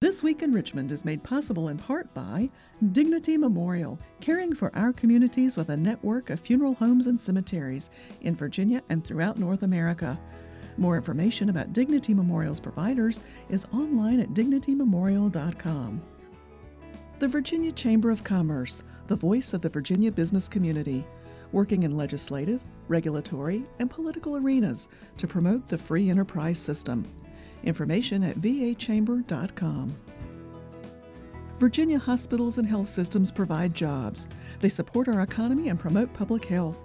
This Week in Richmond is made possible in part by Dignity Memorial, caring for our communities with a network of funeral homes and cemeteries in Virginia and throughout North America. More information about Dignity Memorial's providers is online at dignitymemorial.com. The Virginia Chamber of Commerce, the voice of the Virginia business community, working in legislative, regulatory, and political arenas to promote the free enterprise system. Information at vachamber.com. Virginia hospitals and health systems provide jobs. They support our economy and promote public health.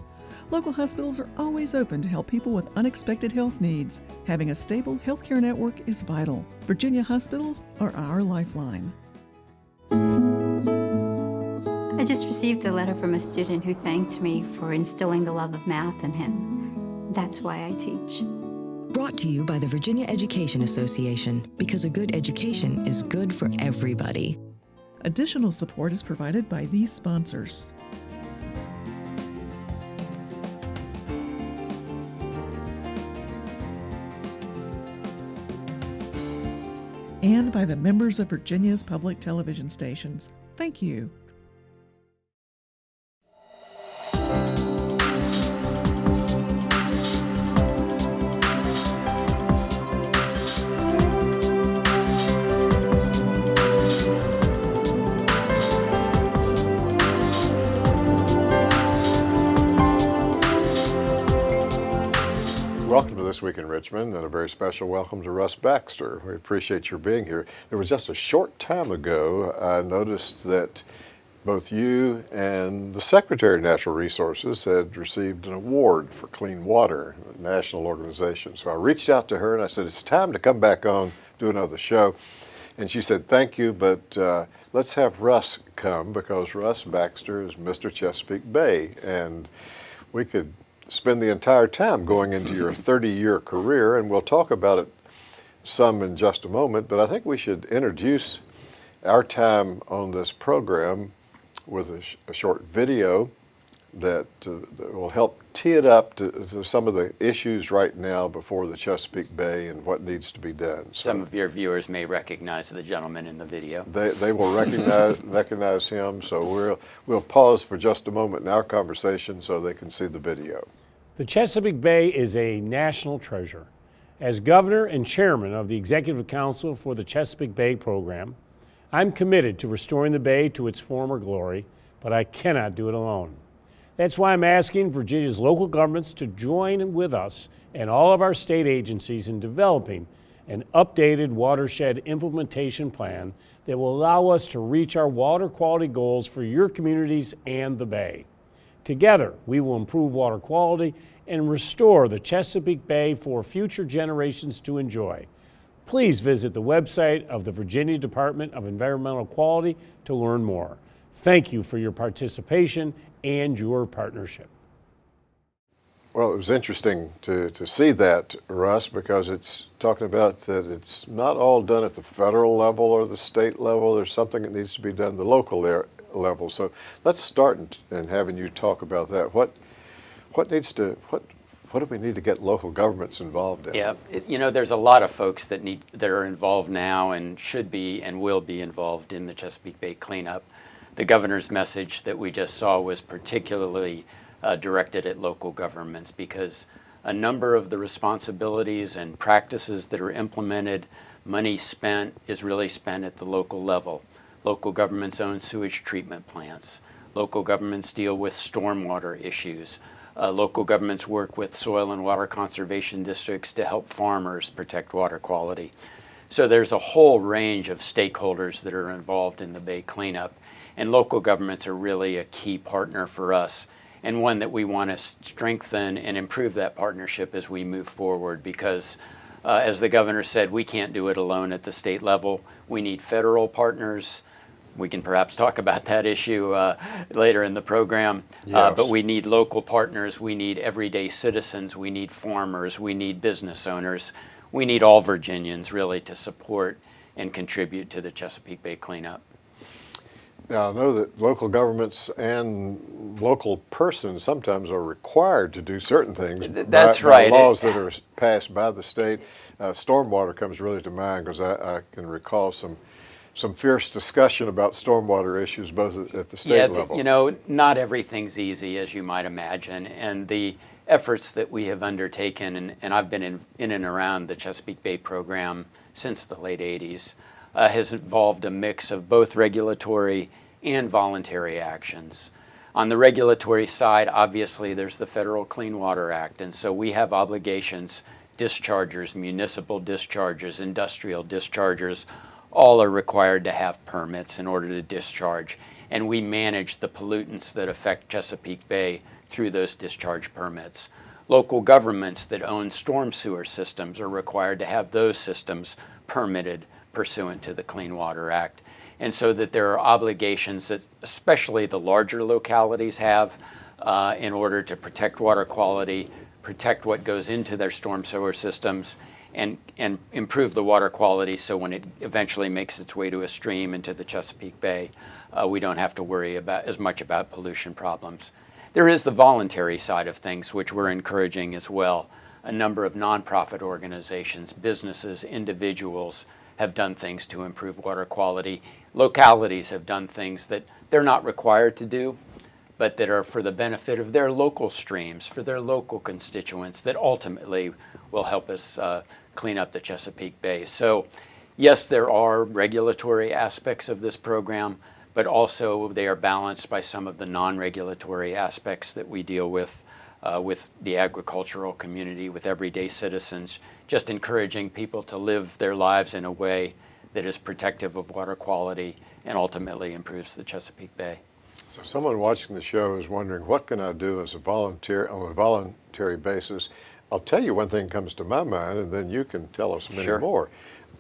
Local hospitals are always open to help people with unexpected health needs. Having a stable healthcare network is vital. Virginia hospitals are our lifeline. I just received a letter from a student who thanked me for instilling the love of math in him. That's why I teach. Brought to you by the Virginia Education Association, because a good education is good for everybody. Additional support is provided by these sponsors. And by the members of Virginia's public television stations. Thank you. Welcome to This Week in Richmond, and a very special welcome to Russ Baxter. We appreciate your being here. There was just a short time ago, I noticed that both you and the Secretary of Natural Resources had received an award for clean water, a national organization. So I reached out to her and I said, it's time to come back on, do another show. And she said, thank you, but let's have Russ come, because Russ Baxter is Mr. Chesapeake Bay. And we could spend the entire time going into your 30-year career, and we'll talk about it some in just a moment, but I think we should introduce our time on this program with a short video that will help tee it up to some of the issues right now before the Chesapeake Bay and what needs to be done. So some of your viewers may recognize the gentleman in the video. They will recognize him, so we'll pause for just a moment in our conversation so they can see the video. The Chesapeake Bay is a national treasure. As governor and chairman of the Executive Council for the Chesapeake Bay program, I'm committed to restoring the Bay to its former glory, but I cannot do it alone. That's why I'm asking Virginia's local governments to join with us and all of our state agencies in developing an updated watershed implementation plan that will allow us to reach our water quality goals for your communities and the Bay. Together, we will improve water quality and restore the Chesapeake Bay for future generations to enjoy. Please visit the website of the Virginia Department of Environmental Quality to learn more. Thank you for your participation and your partnership. Well, it was interesting to see that, Russ, because it's talking about that it's not all done at the federal level or the state level. There's something that needs to be done at the local level. So let's start in having you talk about that. What do we need to get local governments involved in? Yeah, there's a lot of folks that are involved now and should be and will be involved in the Chesapeake Bay cleanup. The governor's message that we just saw was particularly directed at local governments, because a number of the responsibilities and practices that are implemented, money spent, is really spent at the local level. Local governments own sewage treatment plants. Local governments deal with stormwater issues. Local governments work with soil and water conservation districts to help farmers protect water quality. So there's a whole range of stakeholders that are involved in the Bay cleanup, and local governments are really a key partner for us, and one that we want to strengthen and improve that partnership as we move forward, because as the governor said, we can't do it alone at the state level. We need federal partners. We can perhaps talk about that issue later in the program. Yes. But we need local partners. We need everyday citizens. We need farmers. We need business owners. We need all Virginians really to support and contribute to the Chesapeake Bay cleanup. Now, I know that local governments and local persons sometimes are required to do certain things. That's by right. Laws that are passed by the state. Stormwater comes really to mind, because I can recall some some fierce discussion about stormwater issues both at the state level. You know, not everything's easy, as you might imagine, and the efforts that we have undertaken, and I've been in and around the Chesapeake Bay program since the late 80s, has involved a mix of both regulatory and voluntary actions. On the regulatory side, obviously, there's the Federal Clean Water Act, and so we have obligations. Dischargers, municipal dischargers, industrial dischargers, all are required to have permits in order to discharge, and we manage the pollutants that affect Chesapeake Bay through those discharge permits. Local governments that own storm sewer systems are required to have those systems permitted pursuant to the Clean Water Act. And so that there are obligations that especially the larger localities have in order to protect water quality, protect what goes into their storm sewer systems, and improve the water quality so when it eventually makes its way to a stream into the Chesapeake Bay, we don't have to worry about as much about pollution problems. There is the voluntary side of things, which we're encouraging as well. A number of nonprofit organizations, businesses, individuals have done things to improve water quality. Localities have done things that they're not required to do, but that are for the benefit of their local streams, for their local constituents, that ultimately will help us clean up the Chesapeake Bay. So yes, there are regulatory aspects of this program, but also they are balanced by some of the non-regulatory aspects that we deal with the agricultural community, with everyday citizens, just encouraging people to live their lives in a way that is protective of water quality and ultimately improves the Chesapeake Bay. So someone watching the show is wondering, what can I do as a volunteer on a voluntary basis? I'll tell you one thing comes to my mind, and then you can tell us many more.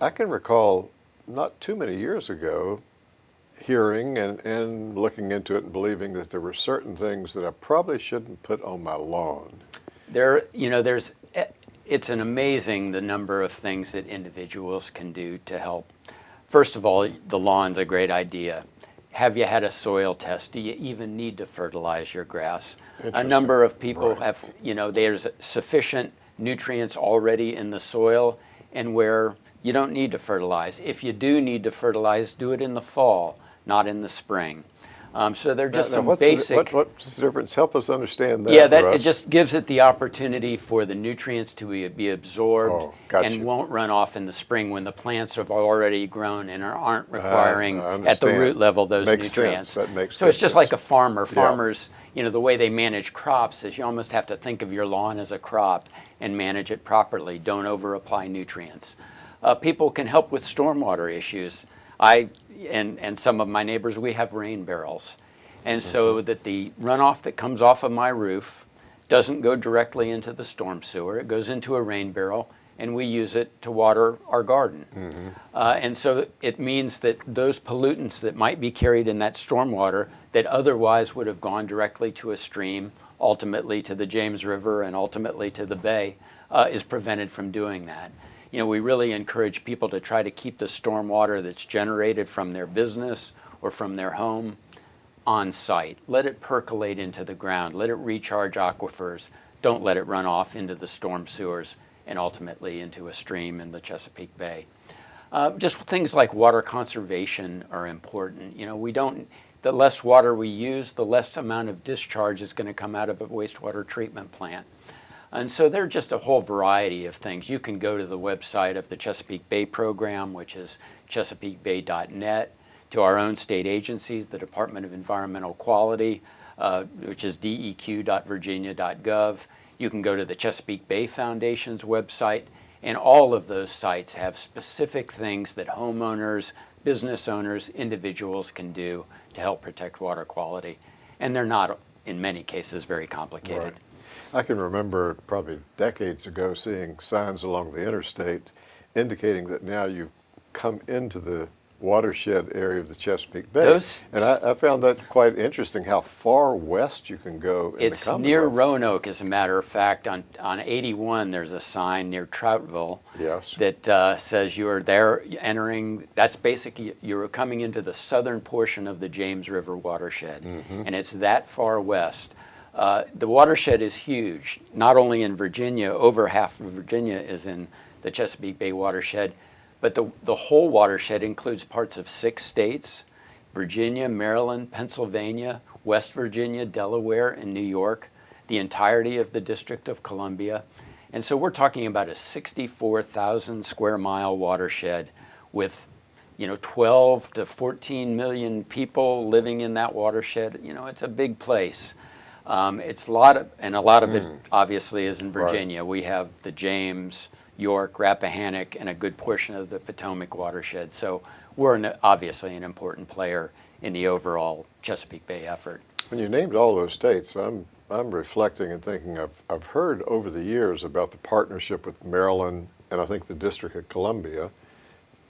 I can recall not too many years ago hearing and looking into it and believing that there were certain things that I probably shouldn't put on my lawn. It's an amazing the number of things that individuals can do to help. First of all, the lawn's a great idea. Have you had a soil test? Do you even need to fertilize your grass? A number of people have, there's sufficient nutrients already in the soil, and where you don't need to fertilize. If you do need to fertilize, do it in the fall, not in the spring. So they're just some basic. What's the difference? Help us understand that. Yeah, Russ. it just gives it the opportunity for the nutrients to be absorbed and won't run off in the spring when the plants have already grown and aren't requiring at the root level those nutrients. That makes so it's just sense. like a farmer. Farmers, the way they manage crops is you almost have to think of your lawn as a crop and manage it properly. Don't over-apply nutrients. People can help with stormwater issues. And some of my neighbors, we have rain barrels. And so that the runoff that comes off of my roof doesn't go directly into the storm sewer. It goes into a rain barrel, and we use it to water our garden. And so it means that those pollutants that might be carried in that stormwater that otherwise would have gone directly to a stream, ultimately to the James River, and ultimately to the bay, is prevented from doing that. We really encourage people to try to keep the storm water that's generated from their business or from their home on site. Let it percolate into the ground. Let it recharge aquifers. Don't let it run off into the storm sewers and ultimately into a stream in the Chesapeake Bay. Just things like water conservation are important. The less water we use, the less amount of discharge is going to come out of a wastewater treatment plant. And so there are just a whole variety of things. You can go to the website of the Chesapeake Bay program, which is chesapeakebay.net, to our own state agencies, the Department of Environmental Quality, which is deq.virginia.gov. You can go to the Chesapeake Bay Foundation's website, and all of those sites have specific things that homeowners, business owners, individuals can do to help protect water quality. And they're not, in many cases, very complicated. Right. I can remember probably decades ago seeing signs along the interstate indicating that now you've come into the watershed area of the Chesapeake Bay. And I found that quite interesting, how far west you can go in the Commonwealth. It's near Roanoke, as a matter of fact. On 81, there's a sign near Troutville that says you are there entering, that's basically, you're coming into the southern portion of the James River watershed. And it's that far west. The watershed is huge. Not only in Virginia, over half of Virginia is in the Chesapeake Bay watershed, But the whole watershed includes parts of 6 states: Virginia, Maryland, Pennsylvania, West Virginia, Delaware, and New York, the entirety of the District of Columbia. And so we're talking about a 64,000 square mile watershed with 12 to 14 million people living in that watershed. It's a big place. It's a lot of it obviously is in Virginia. Right. We have the James, York, Rappahannock, and a good portion of the Potomac watershed. So we're obviously an important player in the overall Chesapeake Bay effort. When you named all those states, I'm reflecting and thinking I've heard over the years about the partnership with Maryland and I think the District of Columbia,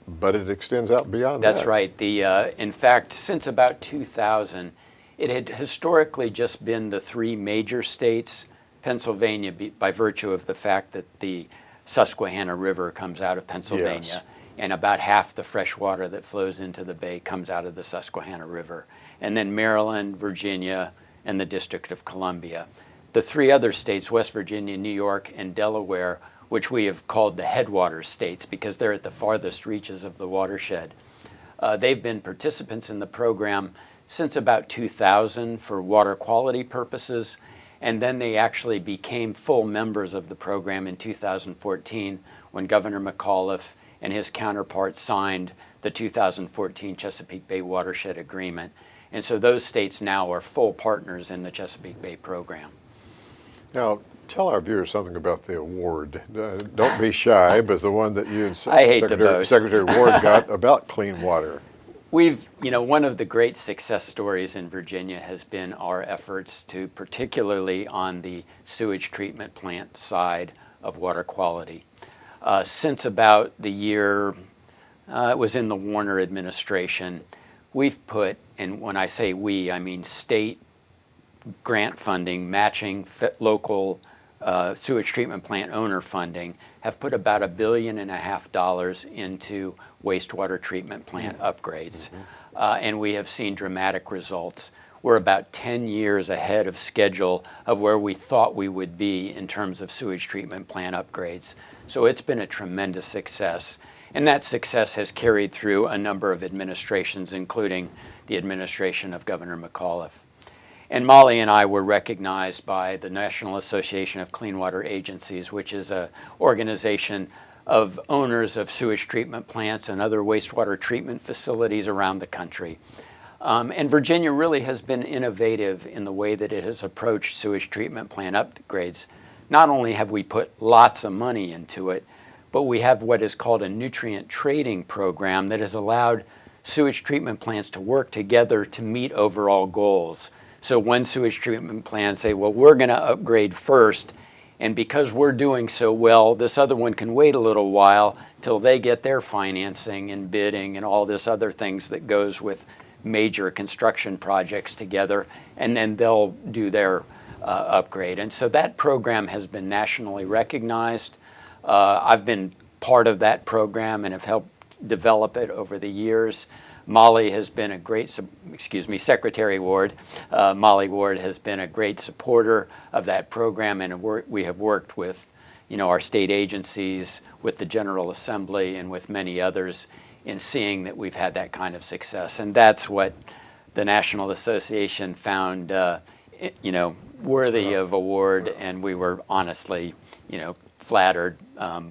but it extends out beyond that. That's right. In fact, since about 2000, it had historically just been the 3 major states, Pennsylvania by virtue of the fact that the Susquehanna River comes out of Pennsylvania. Yes. And about half the fresh water that flows into the bay comes out of the Susquehanna River. And then Maryland, Virginia, and the District of Columbia. The 3 other states, West Virginia, New York, and Delaware, which we have called the headwaters states because they're at the farthest reaches of the watershed. They've been participants in the program since about 2000 for water quality purposes, and then they actually became full members of the program in 2014 when Governor McAuliffe and his counterpart signed the 2014 Chesapeake Bay Watershed Agreement. And so those states now are full partners in the Chesapeake Bay program. Now, tell our viewers something about the award. Don't be shy, but the one that you and Secretary Ward got about clean water. One of the great success stories in Virginia has been our efforts to, particularly on the sewage treatment plant side of water quality. Since about the year, it was in the Warner administration, we've put, and when I say we, I mean state grant funding, matching local sewage treatment plant owner funding, have put about $1.5 billion into wastewater treatment plant upgrades. And we have seen dramatic results. We're about 10 years ahead of schedule of where we thought we would be in terms of sewage treatment plant upgrades. So it's been a tremendous success. And that success has carried through a number of administrations, including the administration of Governor McAuliffe. And Molly and I were recognized by the National Association of Clean Water Agencies, which is an organization of owners of sewage treatment plants and other wastewater treatment facilities around the country. And Virginia really has been innovative in the way that it has approached sewage treatment plant upgrades. Not only have we put lots of money into it, but we have what is called a nutrient trading program that has allowed sewage treatment plants to work together to meet overall goals. So one sewage treatment plant say, well, we're going to upgrade first, and because we're doing so well, this other one can wait a little while till they get their financing and bidding and all this other things that goes with major construction projects together, and then they'll do their upgrade. And so that program has been nationally recognized. I've been part of that program and have helped develop it over the years. Molly has been a great, Secretary Ward, Molly Ward has been a great supporter of that program, and we have worked with, our state agencies, with the General Assembly, and with many others in seeing that we've had that kind of success. And that's what the National Association found, worthy of award, and we were honestly, flattered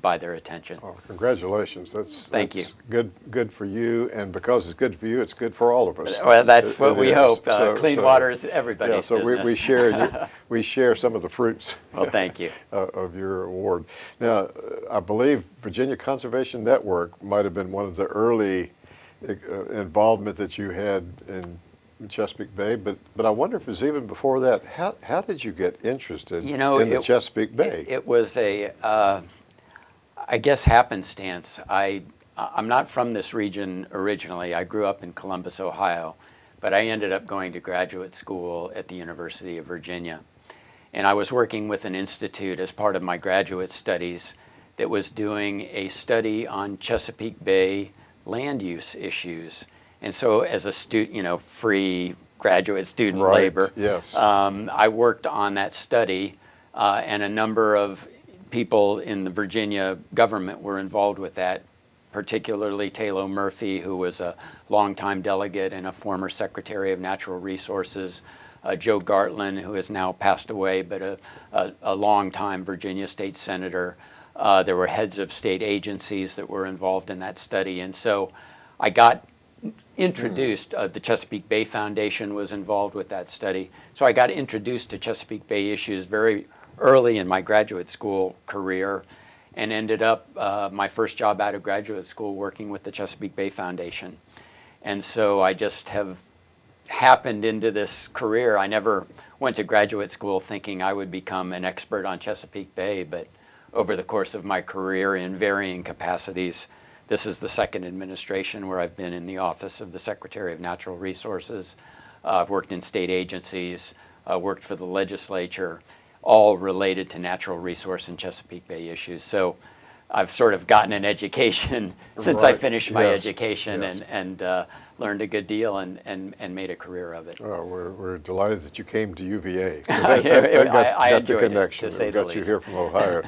by their attention. Oh, congratulations! Thank you. Good for you, and because it's good for you, it's good for all of us. Well, that's what we hope. Clean water is everybody's business. So we share some of the fruits. Well, thank you. Of your award. Now, I believe Virginia Conservation Network might have been one of the early involvement that you had in Chesapeake Bay, but I wonder if it was even before that. How did you get interested in the Chesapeake Bay? It was I guess happenstance. I'm not from this region originally. I grew up in Columbus, Ohio, but I ended up going to graduate school at the University of Virginia. And I was working with an institute as part of my graduate studies that was doing a study on Chesapeake Bay land use issues. And so as a student, free graduate student labor, yes. I worked on that study, and a number of people in the Virginia government were involved with that particularly Taylor Murphy, who was a longtime delegate and a former Secretary of Natural Resources, Joe Gartland, who has now passed away, but a longtime Virginia state senator. There were heads of state agencies that were involved in that study. And so I got introduced, the Chesapeake Bay Foundation was involved with that study. So I got introduced to Chesapeake Bay issues very early in my graduate school career, and ended up my first job out of graduate school working with the Chesapeake Bay Foundation. And so I just have happened into this career. I never went to graduate school thinking I would become an expert on Chesapeake Bay, but over the course of my career in varying capacities, this is the second administration where I've been in the office of the Secretary of Natural Resources. I've worked in state agencies, worked for the legislature, all related to natural resource and Chesapeake Bay issues. So I've sort of gotten an education since I finished my education and learned a good deal and made a career of it. Oh, we're delighted that you came to UVA. I enjoyed the connection. it, to say It the got you least. here from Ohio.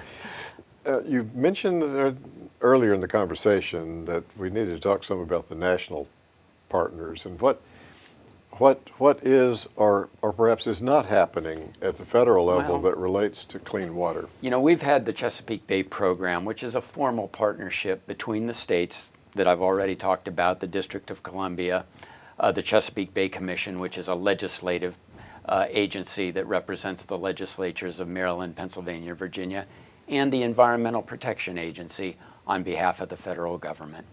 You mentioned earlier in the conversation that we needed to talk some about the national partners and what is or perhaps is not happening at the federal level that relates to clean water. You know, we've had the Chesapeake Bay Program, which is a formal partnership between the states that I've already talked about, the District of Columbia, the Chesapeake Bay Commission, which is a legislative agency that represents the legislatures of Maryland, Pennsylvania, Virginia, and the Environmental Protection Agency on behalf of the federal government.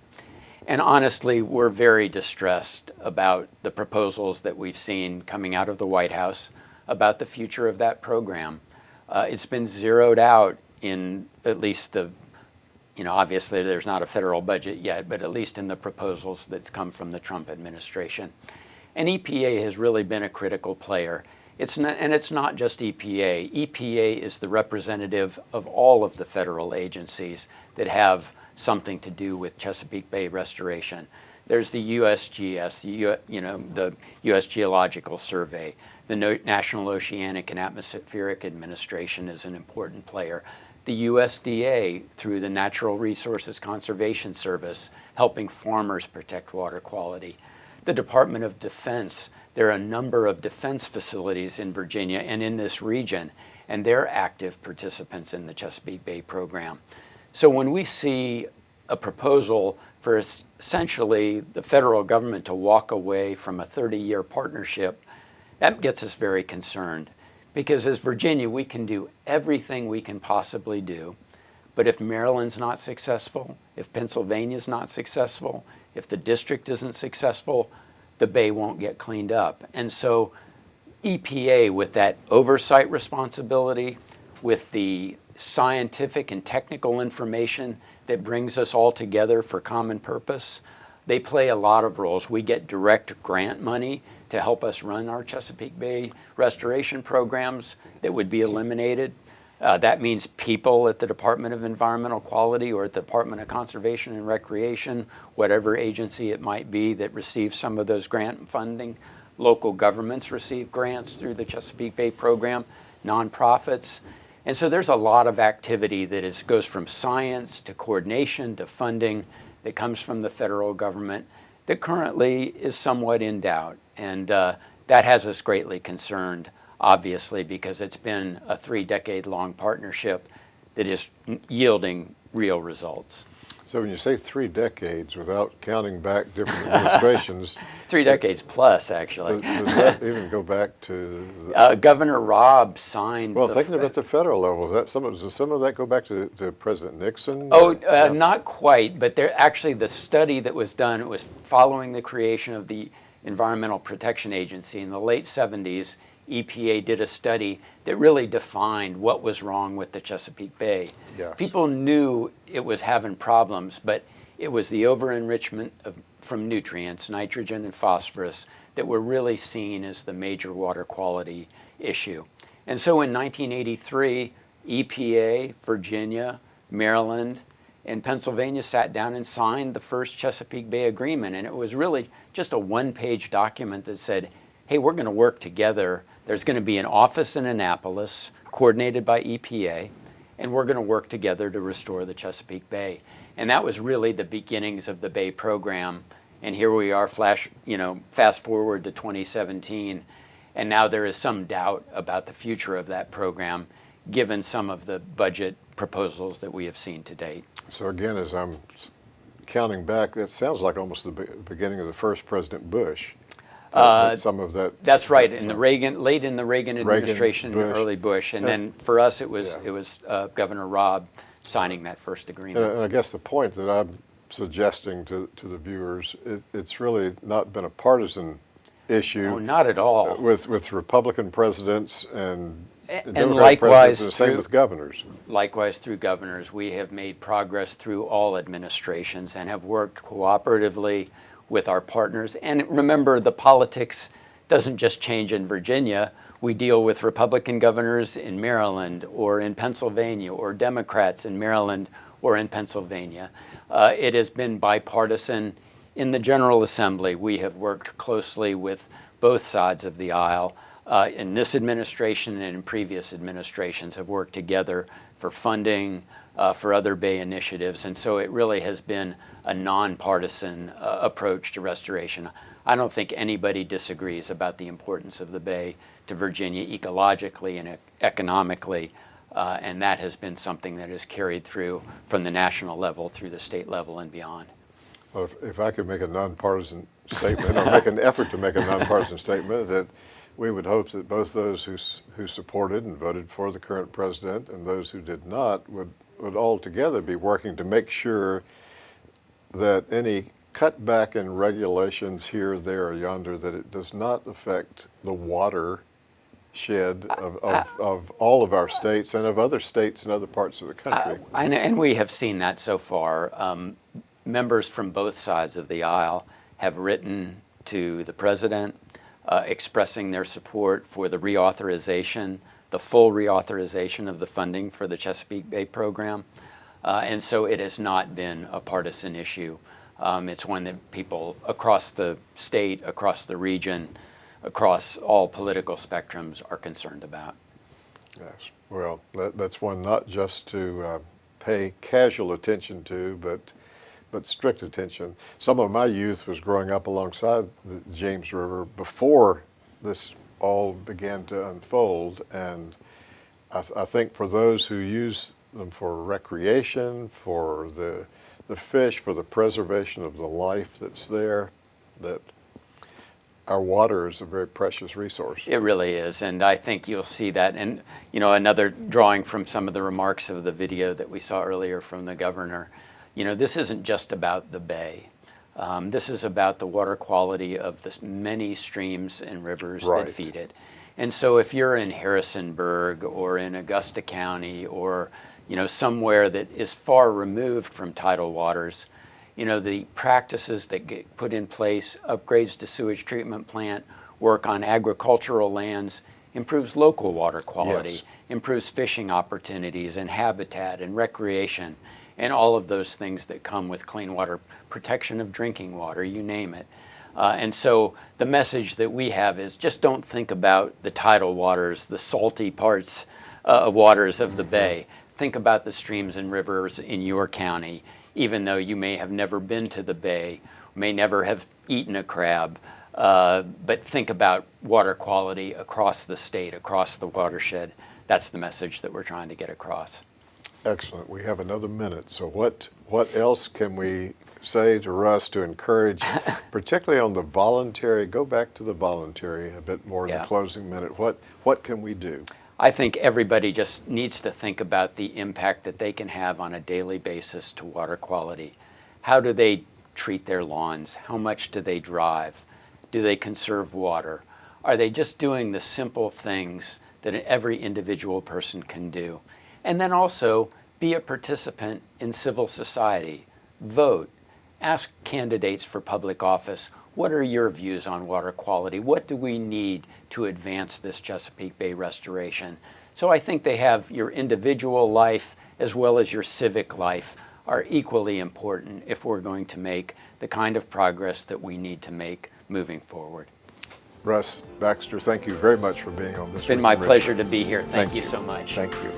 And honestly, we're very distressed about the proposals that we've seen coming out of the White House about the future of that program. It's been zeroed out in at least the, obviously there's not a federal budget yet, but at least in the proposals that's come from the Trump administration. And EPA has really been a critical player. It's not just EPA. EPA is the representative of all of the federal agencies that have something to do with Chesapeake Bay restoration. There's the USGS, the U.S. Geological Survey. The National Oceanic and Atmospheric Administration is an important player. The USDA, through the Natural Resources Conservation Service, helping farmers protect water quality. The Department of Defense. There are a number of defense facilities in Virginia and in this region, and they're active participants in the Chesapeake Bay program. So when we see a proposal for essentially the federal government to walk away from a 30-year partnership, that gets us very concerned. Because as Virginia, we can do everything we can possibly do, but if Maryland's not successful, if Pennsylvania's not successful, if the district isn't successful, the bay won't get cleaned up. And so EPA, with that oversight responsibility, with the scientific and technical information that brings us all together for common purpose, they play a lot of roles. We get direct grant money to help us run our Chesapeake Bay restoration programs that would be eliminated. That means people at the Department of Environmental Quality or at the Department of Conservation and Recreation, whatever agency it might be that receives some of those grant funding. Local governments receive grants through the Chesapeake Bay program, nonprofits. And so there's a lot of activity that goes from science to coordination to funding that comes from the federal government that currently is somewhat in doubt. And that has us greatly concerned, obviously, because it's been a 3-decade-long partnership that is yielding real results. So when you say 3 decades, without counting back different administrations... 3 decades plus, actually. Does that even go back to... Governor Robb signed... Well, thinking about the federal level, does some of that go back to President Nixon? Oh, not quite, but actually the study that was done, it was following the creation of the Environmental Protection Agency in the late 70s. EPA did a study that really defined what was wrong with the Chesapeake Bay. Yes. People knew it was having problems, but it was the over-enrichment from nutrients, nitrogen and phosphorus, that were really seen as the major water quality issue. And so in 1983, EPA, Virginia, Maryland, and Pennsylvania sat down and signed the first Chesapeake Bay Agreement. And it was really just a one-page document that said, hey, we're going to work together. There's going to be an office in Annapolis coordinated by EPA, and we're going to work together to restore the Chesapeake Bay. And that was really the beginnings of the Bay program. And here we are, fast forward to 2017, and now there is some doubt about the future of that program, given some of the budget proposals that we have seen to date. So again, as I'm counting back, that sounds like almost the beginning of the first President Bush. Some of that. That's right. In the late in the Reagan administration, Bush. Early Bush, and then for us it was Governor Robb signing that first agreement. And I guess the point that I'm suggesting to the viewers, it's really not been a partisan issue. Oh, not at all. With Republican presidents and Democratic likewise presidents, the same with governors. Likewise, through governors, we have made progress through all administrations and have worked cooperatively with our partners. And remember, the politics doesn't just change in Virginia. We deal with Republican governors in Maryland or in Pennsylvania, or Democrats in Maryland or in Pennsylvania. It has been bipartisan. In the General Assembly, we have worked closely with both sides of the aisle. In this administration and in previous administrations have worked together for funding, for other Bay initiatives. And so it really has been a nonpartisan approach to restoration. I don't think anybody disagrees about the importance of the Bay to Virginia ecologically and economically. And that has been something that is carried through from the national level through the state level and beyond. Well, if I could make a nonpartisan statement, or make an effort to make a nonpartisan statement, that we would hope that both those who supported and voted for the current president and those who did not would all together be working to make sure that any cutback in regulations here, there, or yonder, that it does not affect the water shed of all of our states and of other states and other parts of the country. And we have seen that so far. Members from both sides of the aisle have written to the president expressing their support for the reauthorization, the full reauthorization of the funding for the Chesapeake Bay program. And so it has not been a partisan issue. It's one that people across the state, across the region, across all political spectrums are concerned about. Yes, well, that's one not just to pay casual attention to, but strict attention. Some of my youth was growing up alongside the James River before this all began to unfold, and I think for those who use them for recreation, for the fish, for the preservation of the life that's there, that our water is a very precious resource. It really is, and I think you'll see that. And another drawing from some of the remarks of the video that we saw earlier from the governor, this isn't just about the Bay. This is about the water quality of the many streams and rivers that feed it. And so if you're in Harrisonburg or in Augusta County or somewhere that is far removed from tidal waters, the practices that get put in place, upgrades to sewage treatment plant, work on agricultural lands, improves local water quality, improves fishing opportunities and habitat and recreation, and all of those things that come with clean water, protection of drinking water, you name it. And so the message that we have is just don't think about the tidal waters, the salty parts waters of the Bay. Think about the streams and rivers in your county, even though you may have never been to the Bay, may never have eaten a crab, but think about water quality across the state, across the watershed. That's the message that we're trying to get across. Excellent. We have another minute. So what else can we say to Russ to encourage, particularly on the voluntary, go back to the voluntary a bit more in the closing minute. What can we do? I think everybody just needs to think about the impact that they can have on a daily basis to water quality. How do they treat their lawns? How much do they drive? Do they conserve water? Are they just doing the simple things that every individual person can do? And then also be a participant in civil society. Vote. Ask candidates for public office, what are your views on water quality? What do we need to advance this Chesapeake Bay restoration? So I think they have your individual life as well as your civic life are equally important if we're going to make the kind of progress that we need to make moving forward. Russ, Baxter, thank you very much for being on this. It's been my pleasure to be here. Thank you so much. Thank you.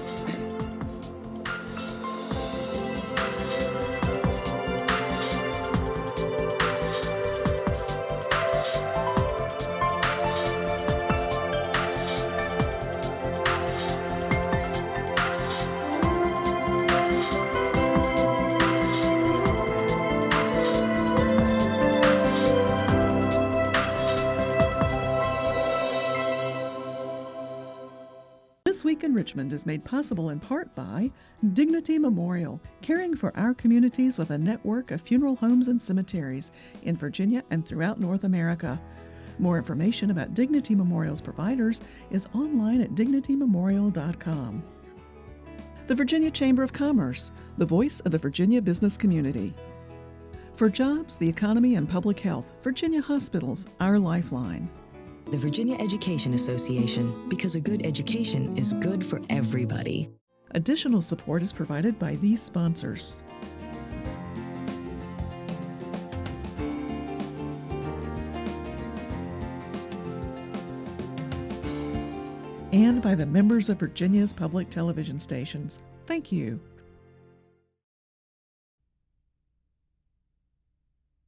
Chesapeake and Richmond is made possible in part by Dignity Memorial, caring for our communities with a network of funeral homes and cemeteries in Virginia and throughout North America. More information about Dignity Memorial's providers is online at dignitymemorial.com. The Virginia Chamber of Commerce, the voice of the Virginia business community. For jobs, the economy, and public health, Virginia Hospitals, our lifeline. The Virginia Education Association, because a good education is good for everybody. Additional support is provided by these sponsors. And by the members of Virginia's public television stations. Thank you.